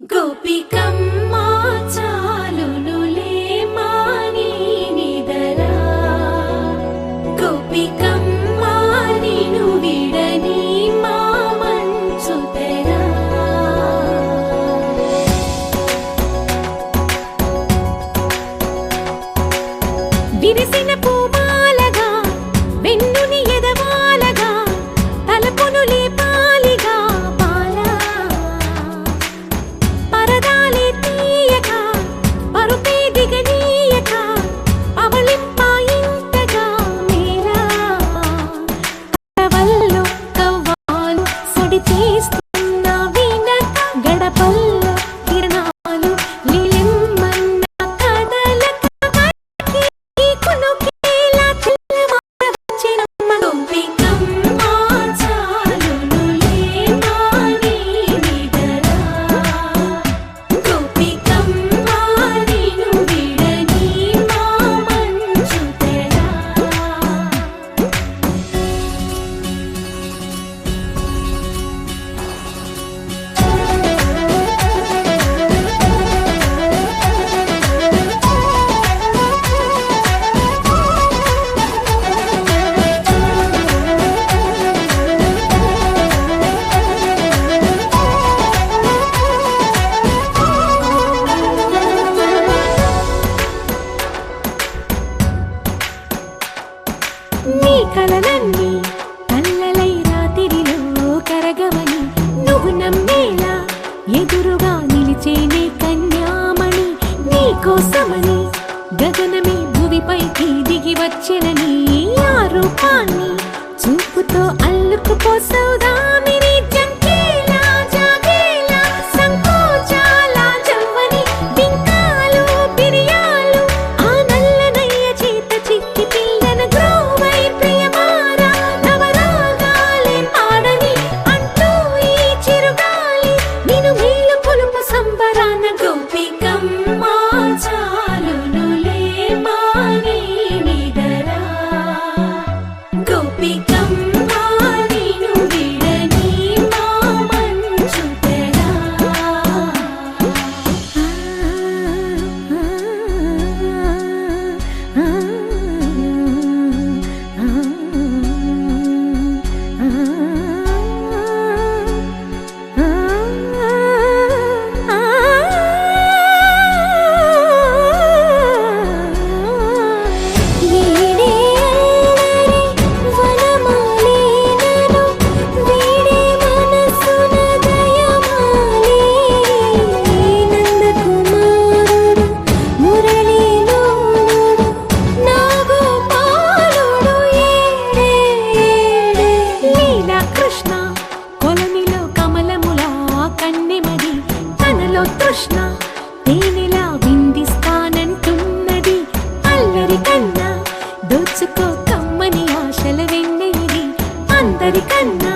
గోపికమ్మ చాలునులే మాని నిదరా గోపికమ్మ నిను విడని మా మంచు తెరా విరిసిన పూమాలగా వెన్నుని ఎదవాలగా తలపును లేపాలిగా బాలా పరదాలే తీయక పరుపే దిగనీయక అవలింపాయింతగా మేరా కవల్లో కవ్వాలు సడి చేస్తున్న వినక గడపల్లో కిరణాలు లిలిమ్మన్న కదలక కునుకేలా చిల్లవారవచ్చినమ్మ గోపికమ్మ చాలునులే మాని నిదరా గోపికమ్మ నిను విడని మా మంచు తెరా నీ కలలన్నీ కల్లలై రాత్రిలో కరగవని నువ్వు నమ్మేలా ఎదురుగా నిలిచేనే కన్యామణి నీ కోసమని గగనమే భువిపైకి దిగి వచ్చెనని ఆ రూపాన్ని చూపుతో అల్లుకుపోసౌదామిని జంకేలా జాగేలా సంకోచాల జవ్వని బింకాలు బిరియాలు ఆ నల్లనయ్య చేత చిక్కి పిల్లన గ్రోవై ప్రియమారా నవరాగాలే పాడని అంటూ ఈ చిరుగాలి నిను మేలు పొలుపు సంబరాన గోపికమ్మ చాలునులే మాని నిదరా గోపికమ్మ నిను విడని మా మంచు తెరా కృష్ణ కొలనిలో కమలములా కన్నెమది తనలో తృష్ణ తేనెలా విందిస్తానంటున్నది అల్లరి కన్నా దోచుకో కమ్మని ఆశల వెన్నెయిది అందరికన్నా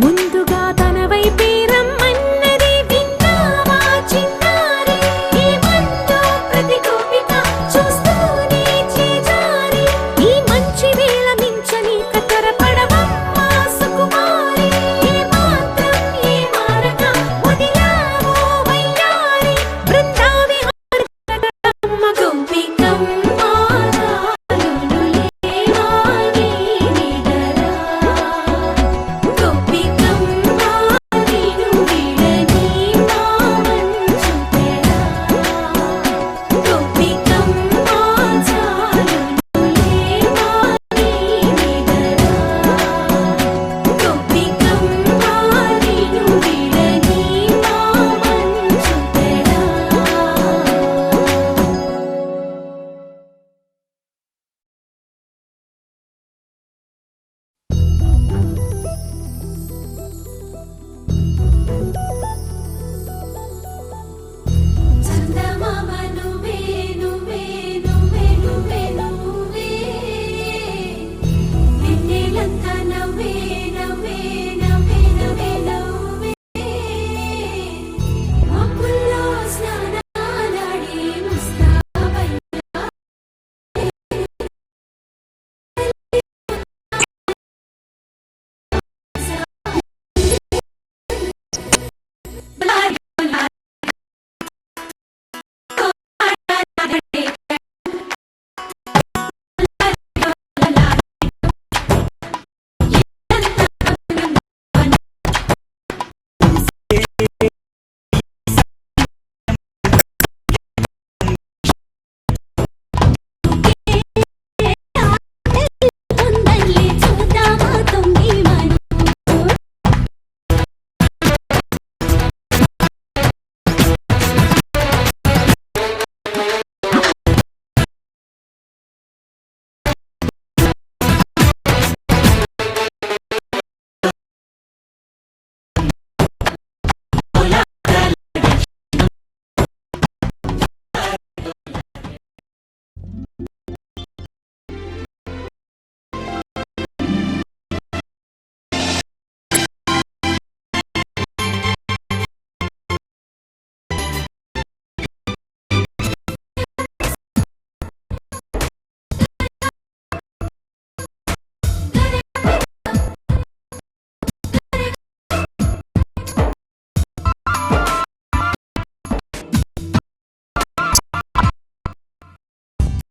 ముందుగా తన వైపే రమ్మన్నది విన్నావా చిన్నారి ఏమందో ప్రతి గోపిక చూస్తూనే చేజారి ఈ మంచి వేళ మించని కతరపడవమ్మా సుకుమారి ఏ మాత్రం ఏ మారక వదిలావో వయ్యారి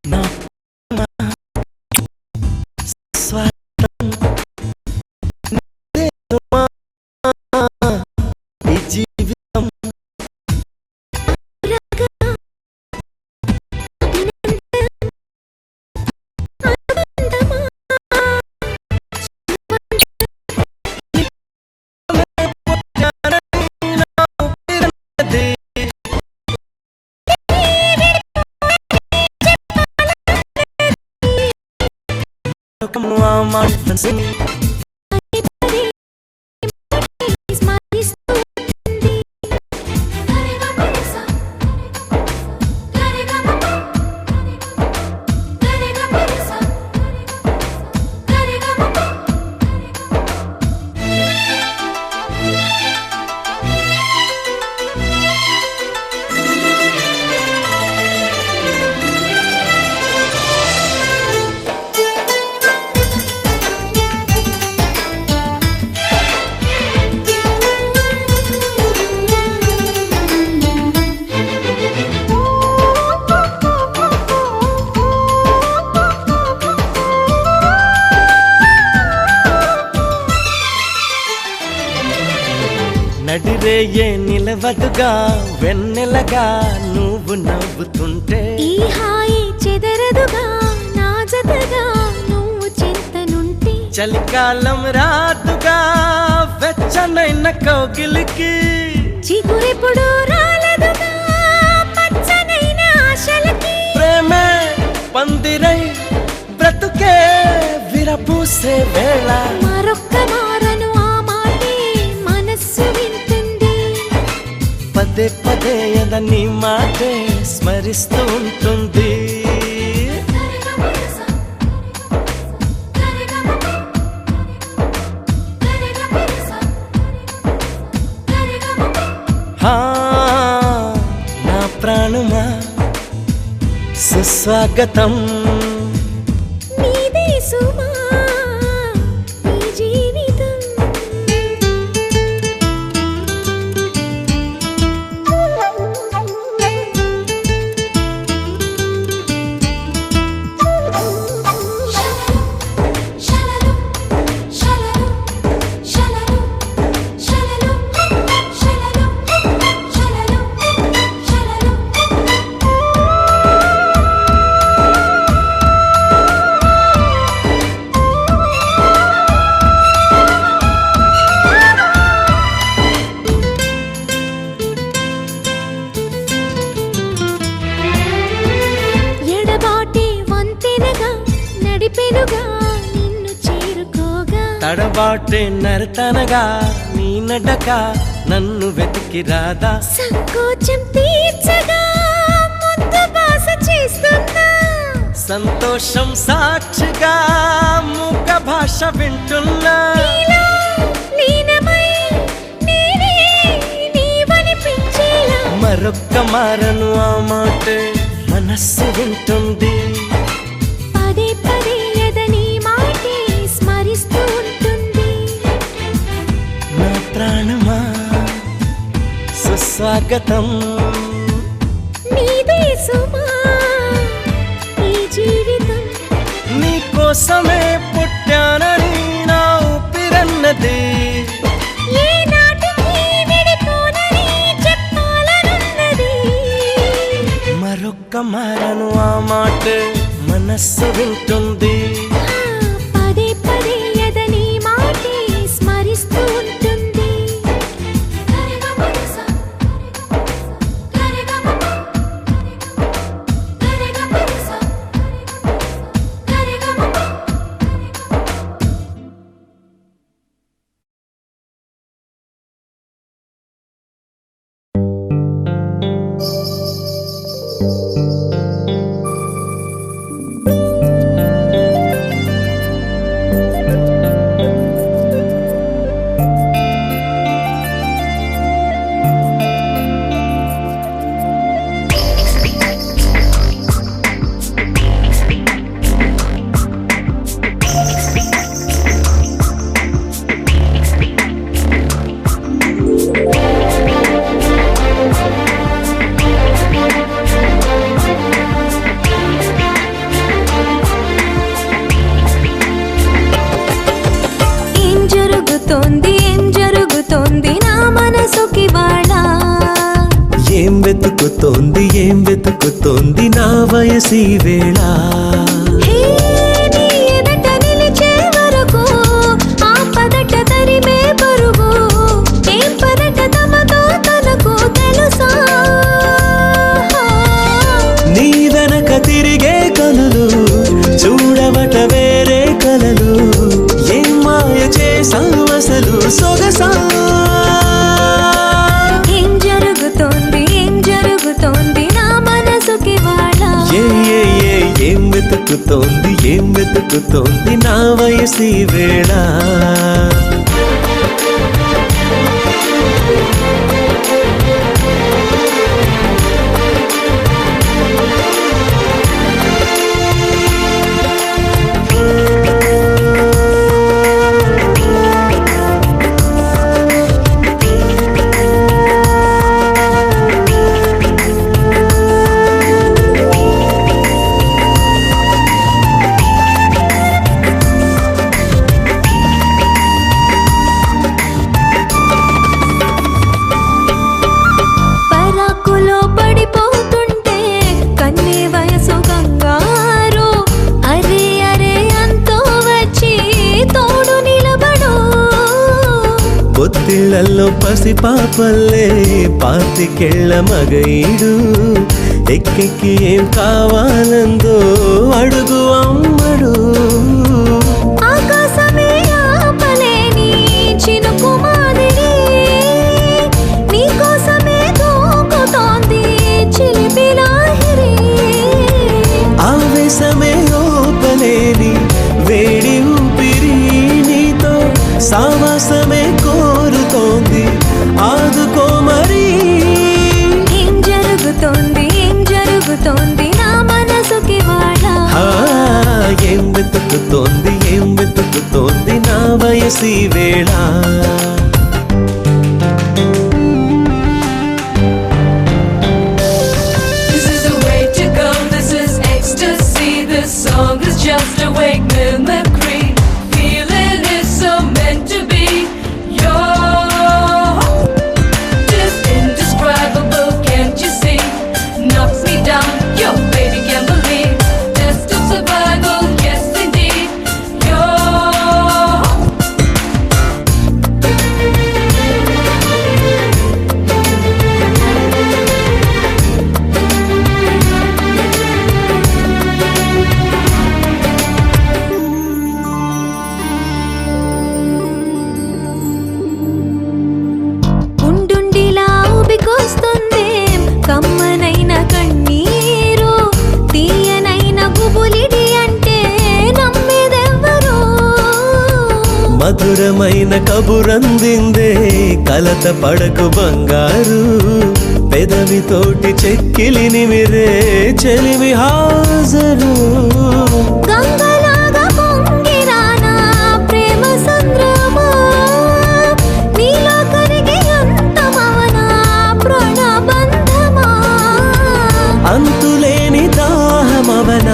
నా స్వాగతం ఈ జీవితం నడిరేయే నిలవదుగా వెన్నెలగా నువ్వు నవ్వుతుంటే ఈ హాయి చెదరదుగా నా జతగా నువ్వు చింతనుంటే చలికాలం రాదుగా వెచ్చనైన కౌగిలికి చిగురెప్పుడు రాలదుగా పచ్చనైన ఆశలకి ప్రేమే పందిరై బ్రతుకే విరబూసే వేళ మరొక్క మారను ఆ మాటే మనస్సు వింటుంది పదే పదే ఎదని మాటే స్మరిస్తూ ఉంటుంది హా, నా ప్రాణమా సుస్వాగతం నీదే సుమా నీ జీవితం ఎడబాటి వంతెనగా నడిపెనుగా నిన్ను చేరుకోగా తడబాటే నరతనగా నీ నడక నన్ను వెతికి రాదా సంకోచం తీర్చగా ముద్దు బాస చేస్తున్నా సంతోషం సాక్షిగా మూక భాష వింటున్నా నీలో లీనమై నేనే నీవనిపించేలా మరొక్క మారను ఆ మాటే మనస్సు వింటుంది పదే పదే ఎదని మాటే స్మరిస్తూ ఉంటుంది నా ప్రాణమా సుస్వాగతం నీదే సుమా ఈ జీవితం నీ కోసమే పుట్టానని నా ఊపిరన్నది ఏ నాటికి విడిపోనని చెప్పాలనున్నది మరొక్క మారను ఆ మాటే మనస్సు వింటుంది పదే పదే ఎదని మాటే స్మరిస్తూ ఉంటుంది ఏం వెతుకుతోంది నా వయసి వేళ హే నీ ఎదట నిలిచే వరకు ఆ పదట తరిమే పరుగు ఏం పదట తమతో తనకు తెలుసా నీ వెనక తిరిగే కనులు చూడవట వేరే కలలు ఏం మాయ చేసావు అసలు సొగసా ఏం జరుగుతోంది నా మనసుకి వాళ్ళ ఏం వెతుకుతోంది నా వయసి వేళ పరాకులో పడిపోతుంటే కన్నే వయసు గంగారు అరే అరే అంతో వచ్చి తోడు నిలబడు పొత్తిళ్లలో పసిపాపల్లే పాతికెళ్ళ మగైడు ఎక్కెక్కి ఏం కావాలందో అడుగు అమ్మడు ఆకాశమే ఆపలేని చినుకు మాదిరి నీకోసమే దూకుతోంది చిలిపి లాహిరి ఆవేశమే ఓపలేని వేడి ఊపిరి నీతో సావాసమే కోరుతోంది ఆదుకో మరి ఏం జరుగుతోంది నా మనసుకి వాళ్ళ ఏం వెతుకుతోంది నా వయసి వేళ This is the way to go, this is ecstasy. This song is just a wake mimicry. Feeling is so meant to be. You're just indescribable, can't you see? Knocks me down, your baby can't believe. Test of survival, yes indeed. You're ఉండుండిలా ఊపికొస్తుంది కమ్మనైన కన్నీరు తీయనైన గుబులిడి అంటే నమ్మేదెవ్వరు మధురమైన కబురందిందే కలత పడకు బంగారు పెదవితోటి చెక్కిలిని మిరే చెలిమి హాజరు గంగలాగా పొంగిరానా ప్రేమ సంద్రమా నీలో కరిగి అంతమవనా ప్రాణబంధమా అంతులేని దాహమవన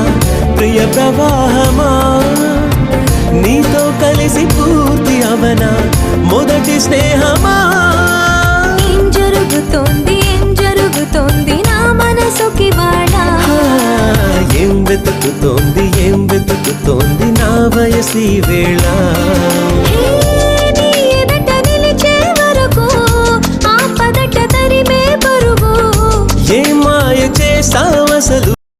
ప్రియ ప్రవాహమా నీతో కలిసి పూర్తి అవన మొదటి స్నేహమా ఏం జరుగుతోంది నా మనసుకి వాళ్ళ ఏం వెతుకుతోంది నా వయసి వేళ